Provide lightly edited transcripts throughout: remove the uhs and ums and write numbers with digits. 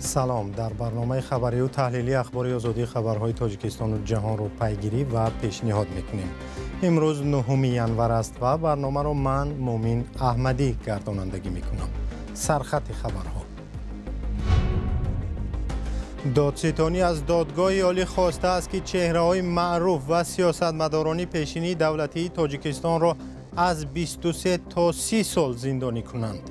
سلام. در برنامه خبری و تحلیلی اخبار آزادی خبرهای تاجیکستان و جهان رو پیگیری و پیشنهاد میکنیم. امروز 9 ینور است و برنامه رو من مومین احمدی گردانندگی میکنم. سرخط خبرها: دادستانی از دادگاه عالی خواسته است که چهره‌های معروف و سیاستمداران پیشینی دولتی تاجیکستان را از 23 تا 30 سال زندانی کنند.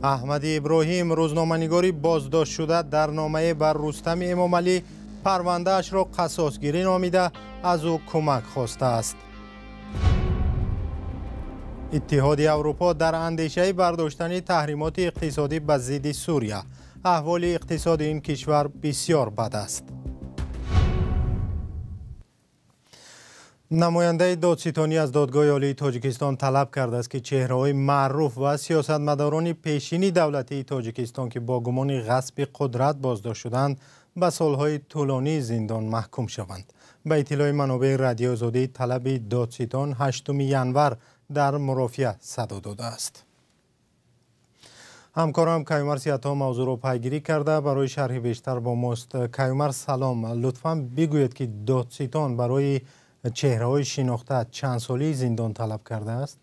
احمد ابراهیم، روزنامه‌نگاری بازداشت شده، در نامه بر رستم امامعلی پرونده اش را قصاصگیری نامیده از او کمک خواسته است. اتحاد اروپا در اندیشه برداشتن تحریمات اقتصادی به ضد سوریه. احوال اقتصاد این کشور بسیار بد است. نماینده دادستانی از دادگاه عالی تاجیکستان طلب کرده است که چهره‌های معروف و سیاستمداران پیشینی دولتی تاجیکستان که با گمان غصب قدرت بازداشت شدند به سالهای طولانی زندان محکوم شوند. به اطلاع منابع رادیو آزادی طلب دادستان 8 ینور در مرافعه صدا داده است. همکارم کیومرث عطا موضوع را پیگیری کرده. برای شرح بیشتر با ماست. کیومرث سلام. لطفاً بگویید که دادستان برای چهره‌های شناخته چند سالی زندان طلب کرده است؟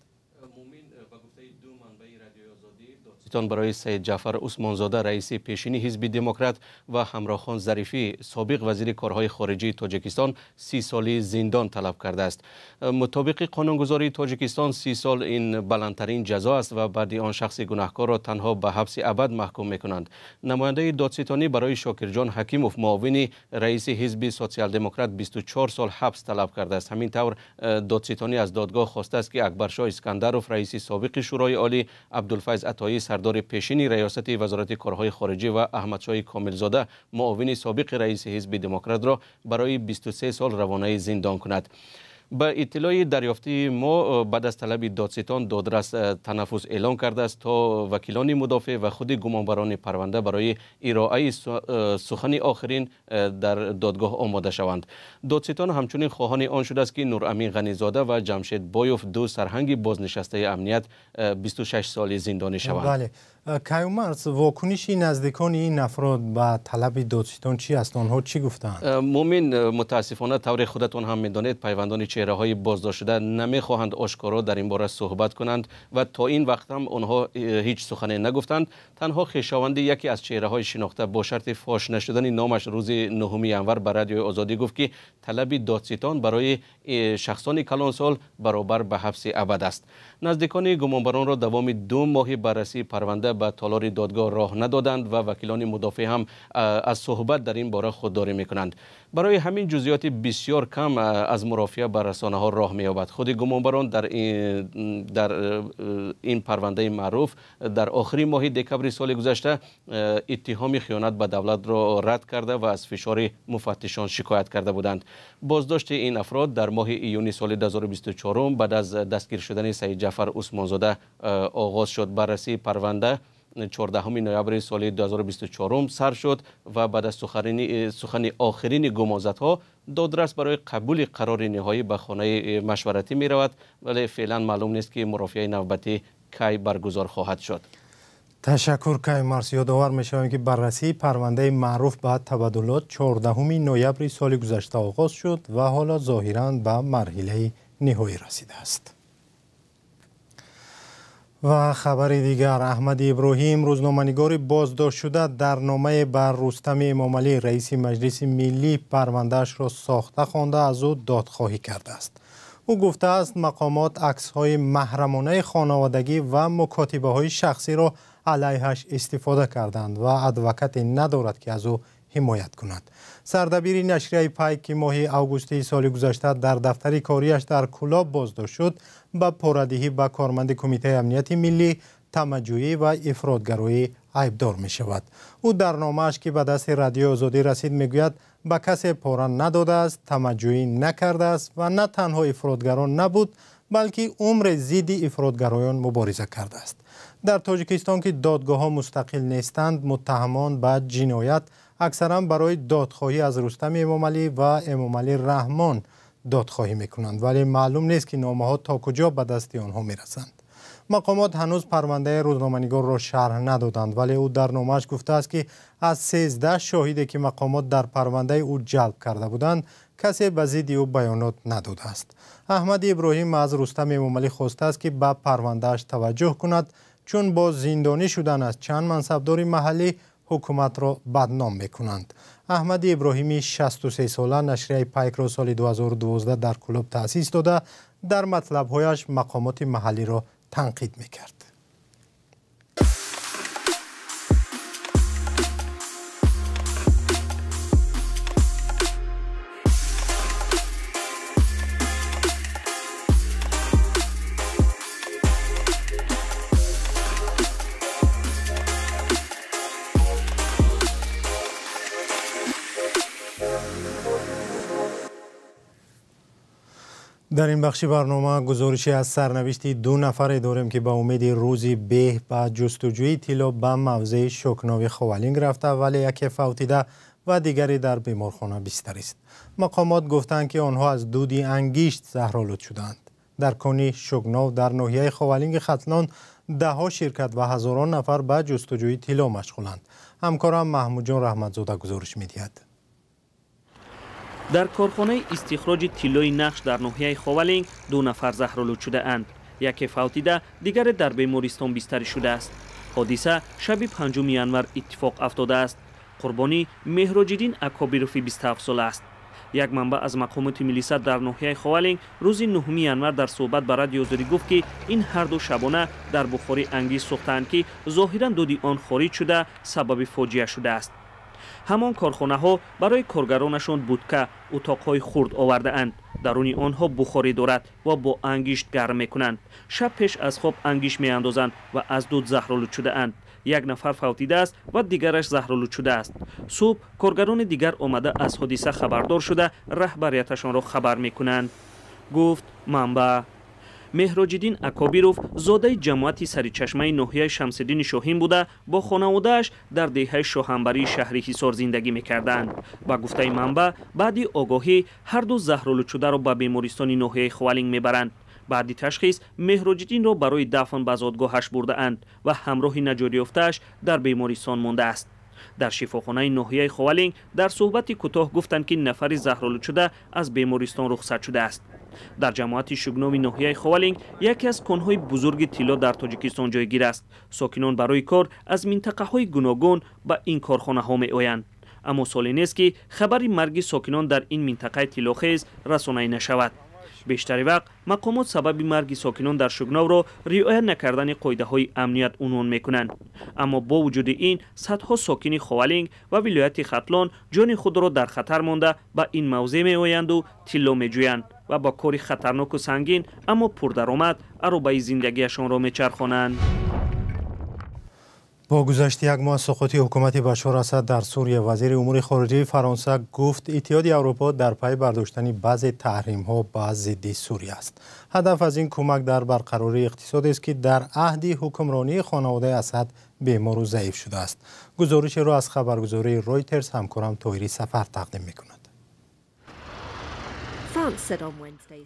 برای سید جعفر عثمانزاده رئیس پیشینی حزب دموکرات و همراه خان ظریفی سابق وزیر کارهای خارجی تاجیکستان 30 سالی زندان طلب کرده است. مطابق قانونگذاری تاجیکستان 30 سال این بلندترین جزا است و بعد آن شخص گناهکار را تنها به حبس ابد محکوم می‌کنند. نماینده دادستانی برای شاکرجان حکیموف معاون رئیس حزب سوسیال دموکرات 24 سال حبس طلب کرده است. همین طور دادستانی از دادگاه خواسته است که اکبرشاه اسکندروف رئیس سابق شورای عالی، عبدالفیض عطایی سردار پیشینی ریاست وزارت کارهای خارجه و احمدشاه کاملزاده معاون سابق رئیس حزب دموکرات را برای 23 سال روانه زندان کند. به اطلاع دریافتی ما بعد از طلب دادستان دادرس تنفس اعلام کرده است تا وکیلان مدافع و خود گمانبران پرونده برای ارائه سخن آخرین در دادگاه آماده شوند. دادستان همچنین خواهان آن شده است که نورامین غنیزاده و جمشید بایوف دو سرهنگ بازنشسته امنیت 26 سالی زندانی شوند. بله. کیومرث، واکنش نزدیکان این افراد به طلب دادستان چی است؟ آنها چی گفتند؟ مومن، متاسفانه طور خودتون هم میدانید پیوندان چهره‌های بازداشت شده نمیخواهند آشکارا در این باره صحبت کنند و تا این وقت هم آنها هیچ سخنی نگفتند. تنها خویشاوند یکی از چهره‌های شناخته با شرط فاش نشدن نامش روز 9 ینور به رادیو آزادی گفت که طلب دادستان برای شخصان کلانسال برابر به حبس ابد است. نزدیکان گمانبران را دوام 2 ماه بررسی پرونده به تالار دادگاه راه ندادند و وکیلان مدافع هم از صحبت در این باره خودداری میکنند. برای همین جزئیات بسیار کم از مرافعه بر رسانه ها راه می‌یابد. خود گمانبران در این پرونده معروف در آخرین ماه دکبر سال گذشته اتهام خیانت به دولت را رد کرده و از فشار مفتشان شکایت کرده بودند. بازداشت این افراد در ماه ایونی سال 2024 بعد از دستگیر شدن سید جعفر عثمانزاده آغاز شد. بررسی پرونده 14 نوامبر سال 2024 سر شد و بعد از سخن آخرین گمازدها دادرس برای قبول قرار نهایی به خانه مشورتی می رود، ولی فعلا معلوم نیست که مرافعه نوبتی کی برگزار خواهد شد. تشکر کیومرث. یادآور می‌شویم که بررسی پرونده معروف به تبادلات 14 نوامبر سال گذشته آغاز شد و حالا ظاهراً به مرحله نهایی رسیده است. و خبر دیگر: احمد ابراهیم، روزنامه‌نگار بازداشت شده، در نامه بر رستم امامعلی رئیس مجلس ملی پرونده‌اش را ساخته خوانده از او دادخواهی کرده است. او گفته است مقامات عکس‌های محرمانه خانوادگی و مکاتبه‌های شخصی را علیهش استفاده کردند و ادوکت ندارد که از او حمایت کند. سردبیر نشریه پیک که ماه اوگوستی سال گذشته در دفتر کاریش در کلاب بازداشت شد، به پره‌دهی به کارمند کمیته امنیت ملی، تمجویی و افراطگرایی عیبدار می شود. او در نامه‌اش که به دست رادیو آزادی رسید میگوید به کسی پاره نداده است، تمجویی نکرده است و نه تنها افراطگران نبود بلکه عمر ضد افراطگرایان مبارزه کرده است. در تاجیکستان که دادگاه‌ها مستقل نیستند، متهمان به جنایت اکثرا برای دادخواهی از رستم امامعلی و امامعلی رحمان دادخواهی میکنند، ولی معلوم نیست که نامه‌ها تا کجا به دست آنها میرسند. مقامات هنوز پرونده روزنامه‌نگار را شرح ندادند، ولی او در نامه‌اش گفته است که از 13 شاهدی که مقامات در پرونده او جلب کرده بودند کسی به ضد او بیانات نداده است. احمدی ابراهیم از رستم امامعلی خواسته است که به پروندهش توجه کند، چون با زندانی شدن از چند منصبدار محلی حکومت را بدنام می‌کنند. احمدی ابراهیمی 63 ساله نشریه پیک را سال 2012 در کلوب تأسیس داده، در مطلب‌هایش مقامات محلی را تنقید می‌کرد. در این بخش برنامه گزارشی از سرنوشت 2 نفر داریم که به امید روزی به جستجوی طلا به موضع شوکناوی خوالینگ رفته، ولی یکی فوتیده و دیگری در بیمارخانه بستری است. مقامات گفتند که آنها از دود انگشت زهرآلود شدند. در کانی شوکناو در ناحیه خوالینگ ختلان دهها شرکت و هزاران نفر به جستجوی طلا مشغولند. همکارم محمود جان رحمتزاده گزارش می‌دهد. در کارخانه استخراج طلای نقش در ناحیه خوالینگ 2 نفر زهرآلود شده اند. یکی فوتیده، دیگر در بیمارستان بستری شده است. حادثه شب 5 ینور اتفاق افتاده است. قربانی مهراج‌الدین اکابیروفی 27 ساله است. یک منبع از مقامات ملیسا در ناحیه خوالینگ روز 9 ینور در صحبت به رادیو آزادی گفت که این هر دو شبانه در بخاری انگیز سوختند که ظاهراً دود آن خارج شده سبب فاجعه شده است. همان کارخانه ها برای کارگرانشان بودکه اتاقهای خرد آورده اند. درون آنها بخاری دارد و با انگشت گرم میکنند. شب پیش از خواب انگشت میاندازند و از دود زهرآلود شده اند. یک نفر فوتیده است و دیگرش زهرآلود شده است. صبح کارگران دیگر آمده از حادثه خبردار شده رهبریتشان را خبر میکنند. گفت منبع. مهراج‌الدین اکابیروف زاده جماعت سریچشمه ناحیه شمس‌الدین شاهین بوده، با خانواده‌اش در دهه شاهنبری شهری حصار زندگی می‌کردند. با گفته منبع بعد آگاهی هر دو زهرآلود شده را به بیمارستان ناحیه خوالینگ می‌برند. بعد تشخیص مهراج‌الدین را برای دفن به زادگاهش برده اند و همراه نجات یافته‌اش در بیمارستان مانده است. در شفاخانه ناحیه خوالینگ در صحبت کوتاه گفتند که نفر زهرآلود شده از بیمارستان رخصت شده است. در جماعت شوکناوی ناحیه خوالینگ یکی از کان‌های بزرگ طلا در تاجیکستان جایگیر است. ساکنان برای کار از منطقه‌های گوناگون به این کارخانه‌ها می‌آیند. اما سالی نیست که خبری مرگ ساکنان در این منطقه طلاخیز رسانه‌ای نشود. بیشتر وقت مقامات سبب مرگ ساکنان در شوکناو را رعایت نکردن قاعده‌های امنیت عنوان می‌کنند. اما با وجود این صدها ساکن خوالینگ و ولایت ختلان جان خود را در خطر مانده به این موضع می‌آیند و طلا می‌جویند و با کاری خطرناک و سنگین اما پردرآمد عروبه زندگیشان را می‌چرخانند. با گذشت یک ماه سقوط حکومت بشار اسد در سوریه، وزیر امور خارجه فرانسه گفت اتحادیه اروپا در پی برداشتن بعضی تحریم‌ها به ضد سوریه است. هدف از این کمک در برقراری اقتصادی است که در عهد حکمرانی خانواده اسد بیمار و ضعیف شده است. گزارش را از خبرگزاری رویترز همکارم طاهری سفر تقدیم می‌کند.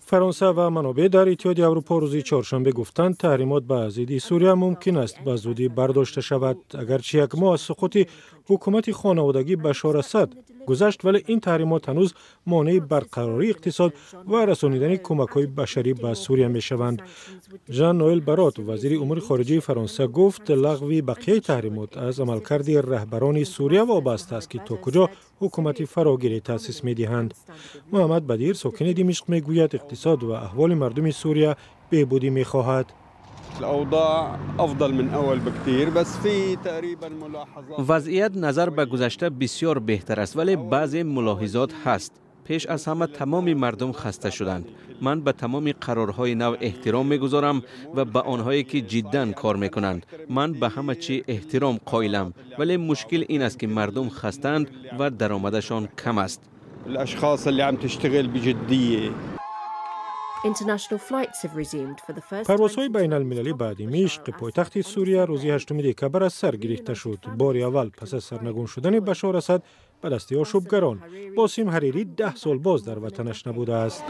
فرانسه و منابع در اتحادیه اروپا روز چهارشنبه گفتند تحریمات به ضد سوریه ممکن است به زودی برداشته شود. اگرچه یک ماه از سقوط حکومت خانوادگی بشار اسد گذشت، ولی این تحریمات هنوز مانع برقراری اقتصاد و رسانیدن کمک‌های بشری به سوریه می‌شوند. ژان نوئل برات وزیر امور خارجه فرانسه گفت لغو بقیه تحریمات از عملکرد رهبران سوریه وابسته است که تا کجا حکومت فراگیری تأسیس می‌دهند. محمد بدیر ساکن دمشق میگوید اقتصاد و احوال مردم سوریه بهبودی می‌خواهد. وضعیت نظر به گذشته بسیار بهتر است، ولی بعضی ملاحظات هست. پیش از همه تمام مردم خسته شدند. من به تمام قرارهای نو احترام میگذارم و به آنهایی که جدا کار میکنند. من به همه چی احترام قائلم، ولی مشکل این است که مردم خستند و درآمدشان کم است. الاشخاص اللي عم تشتغل بجدیه. پروازهای بین المللی به دمشق پایتخت سوریه روز 8 دکبر از سر گرفته شد. بار اول پس از سرنگون شدن بشار اسد به دست آشوبگران. باسم حریری 10 سال باز در وطنش نبوده است.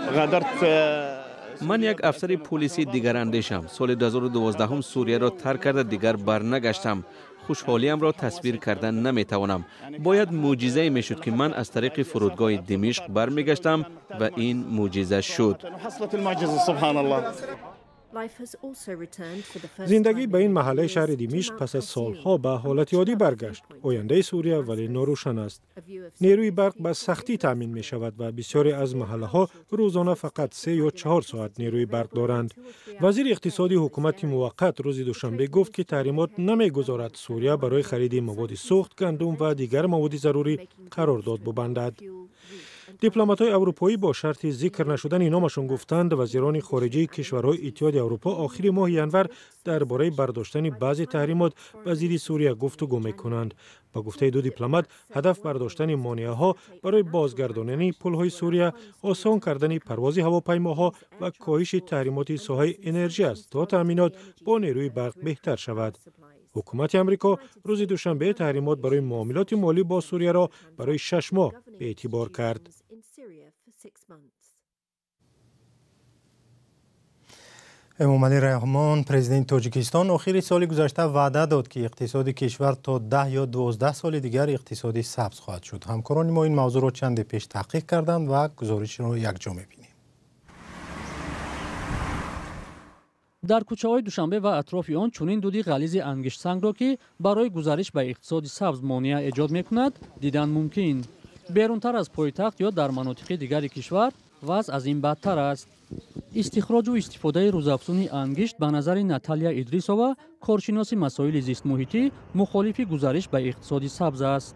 من یک افسر پلیسی دیگر اندیشم. سال 2012 سوریه را ترک کرده دیگر برنگشتم. خوشحالیم را تصویر کردن نمیتوانم. باید معجزه میشد که من از طریق فرودگاه دمشق برمیگشتم و این معجزه شد. زندگی به این محله شهر دمشق پس از سالها به حالت عادی برگشت. آینده سوریه ولی ناروشن است. نیروی برق به سختی تامین می شود و بسیاری از محله ها روزانه فقط 3 یا 4 ساعت نیروی برق دارند. وزیر اقتصادی حکومت موقت روز دوشنبه گفت که تحریمات نمیگذارد سوریه برای خرید مواد سوخت، گندم و دیگر مواد ضروری قرارداد ببندد. دیپلمات‌های اروپایی با شرط ذکر نشدن نامشان گفتند وزیران خارجه کشورهای اتحاد اروپا آخر ماه ژانویه درباره برداشتن بعضی تحریمات به ضد سوریه گفتگو می‌کنند. با گفته دو دیپلمات، هدف برداشتن مانع‌ها برای بازگرداندن پل‌های سوریه، آسان کردن پرواز هواپیماها و کاهش تحریمات ساحه انرژی است تا تأمینات با نیروی برق بهتر شود. حکومت امریکا روز دوشنبه تحریمات برای معاملات مالی با سوریه را برای 6 ماه به اعتبار کرد. امامعلی رحمان پرزیدنت تاجیکستان آخر سال گذشته وعده داد که اقتصاد کشور تا 10 یا 12 سال دیگر اقتصادی سبز خواهد شد. همکاران ما این موضوع را چند پیش تحقیق کردند و گزارش را یکجا می‌بینیم. در کوچه‌های دوشنبه و اطراف آن چنین دودی غلیظ انگشت سنگ را که برای گذارش به اقتصاد سبز مانع ایجاد می‌کند دیدن ممکن. بیرونتر از پایتخت یا در مناطق دیگر کشور وضع از این بدتر است. استخراج و استفاده روزافزون انگشت به نظر ناتالیا ادریسووا کارشناس مسائل زیست محیطی مخالف گذارش به اقتصاد سبز است.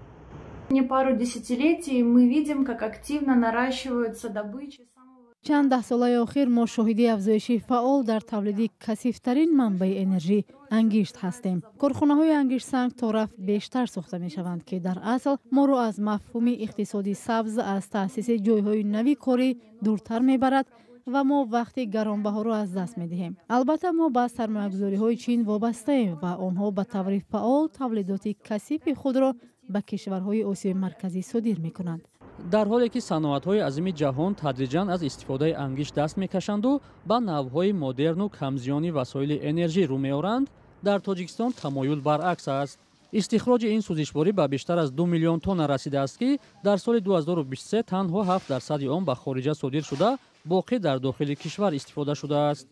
چند ده ساله اخیر ما شاهدی افزایش فعال در تولید کثیف‌ترین منبع انرژی انگشت هستیم. کارخانه‌های انگشت سنگ تا رفت بیشتر ساخته می‌شوند که در اصل ما را از مفهوم اقتصادی سبز از تأسیس جای‌های نوی کاری دورتر می‌برد و ما وقتی گرانبها را از دست می‌دهیم. البته ما به سرمایه‌گذاری‌های چین وابسته ایم و آنها به طور فعال تولیدات کثیف خود را به کشورهای آسیای مرکزی صادر می‌کنند. در حالی که صنعت‌های عظیم جهان تدریجاً از استفاده انگشت دست می‌کشند و به نوع‌های مدرن و کمزیانی وسایل انرژی رو می‌آورند، در تاجیکستان تمایل برعکس است. استخراج این سوزشواری به بیشتر از 2 میلیون تن رسیده است که در سال 2023 تنها 7% آن به خارج صادر شده، باقی در داخل کشور استفاده شده است.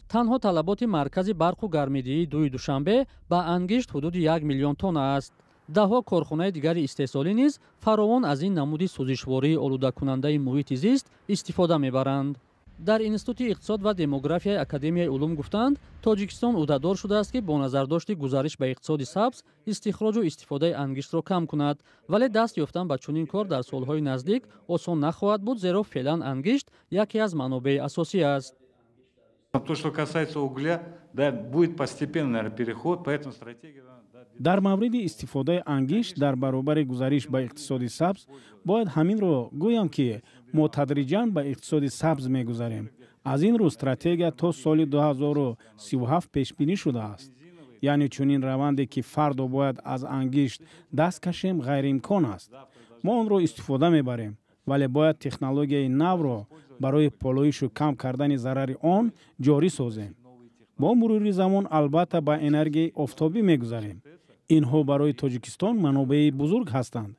تنها طلبات مرکز برق و گرمایدهی دوی دوشنبه به انگشت حدود 1 میلیون تن است. ده‌ها کارخانه دیگر استحصالی نیز فراوان از این نمود سوزشواری آلوده کننده محیط زیست استفاده می‌برند. در انستیتوت اقتصاد و دموگرافی اکادمیای علوم گفتند تاجیکستان عهده‌دار شده است که با نظرداشت گزارش به اقتصاد سبز استخراج و استفاده انگشت را کم کند، ولی دست یافتن به چنین کار در سالهای نزدیک آسان نخواهد بود، زیرا فعلا انگشت یکی از منابع اساسی است. То, что касается угля, да, будет постепенный переход, поэтому стратегия. در مورد استفاده انگشت در برابر گزارش به اقتصاد سبز باید همین رو گویم که ما تدریجاً به اقتصاد سبز می‌گذاریم. از این رو استراتژی تا سال 2037 پیش بینی شده است. یعنی چنین روندی که فردا باید از انگشت دست کشیم غیر امکان است. ما آن رو استفاده می‌بریم، ولی باید تکنولوژی نو را برای پالایش و کم کردن ضرر آن جاری سازیم. با مرور زمان البته به انرژی آفتابی می‌گذاریم. اینها برای تاجیکستان منابع بزرگ هستند.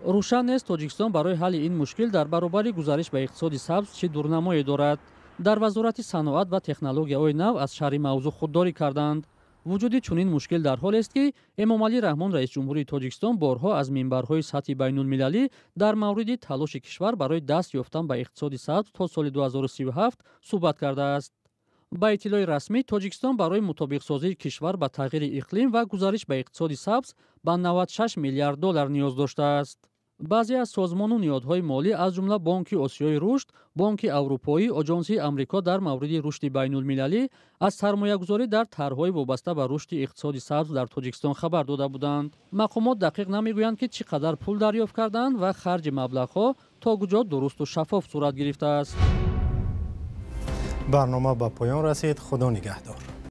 روشن نیست تاجیکستان برای حل این مشکل در برابر گزارش به اقتصاد سبز چه دورنمایی دارد. در وزارت صنعت و تکنولوژی‌های نو از شرح موضوع خودداری کردند. وجود چنین مشکل در حال است که امامعلی رحمان رئیس جمهوری تاجیکستان بارها از منبرهای سطحی بین‌المللی در مورد تلاش کشور برای دست یافتن به اقتصاد سبز تا سال 2037 صحبت کرده است. با اطلاع رسمی تاجیکستان برای مطابق سازی کشور با تغییر اقلیم و گزارش به اقتصاد سبز به 96 میلیارد دلار نیاز داشته است. بعضی از سازمان و نهادهای مالی از جمله بانک آسیای رشد، بانک اروپایی، آژانس آمریکا در مورد رشد بین‌المللی از سرمایه‌گذاری در طرح‌های وابسته به رشد اقتصاد سبز در تاجیکستان خبر داده بودند. مقامات دقیق نمیگویند که چقدر پول دریافت کردند و خرج مبلغ‌ها تا کجا درست و شفاف صورت گرفته است. برنامه به پایان رسید. خدا نگهدار.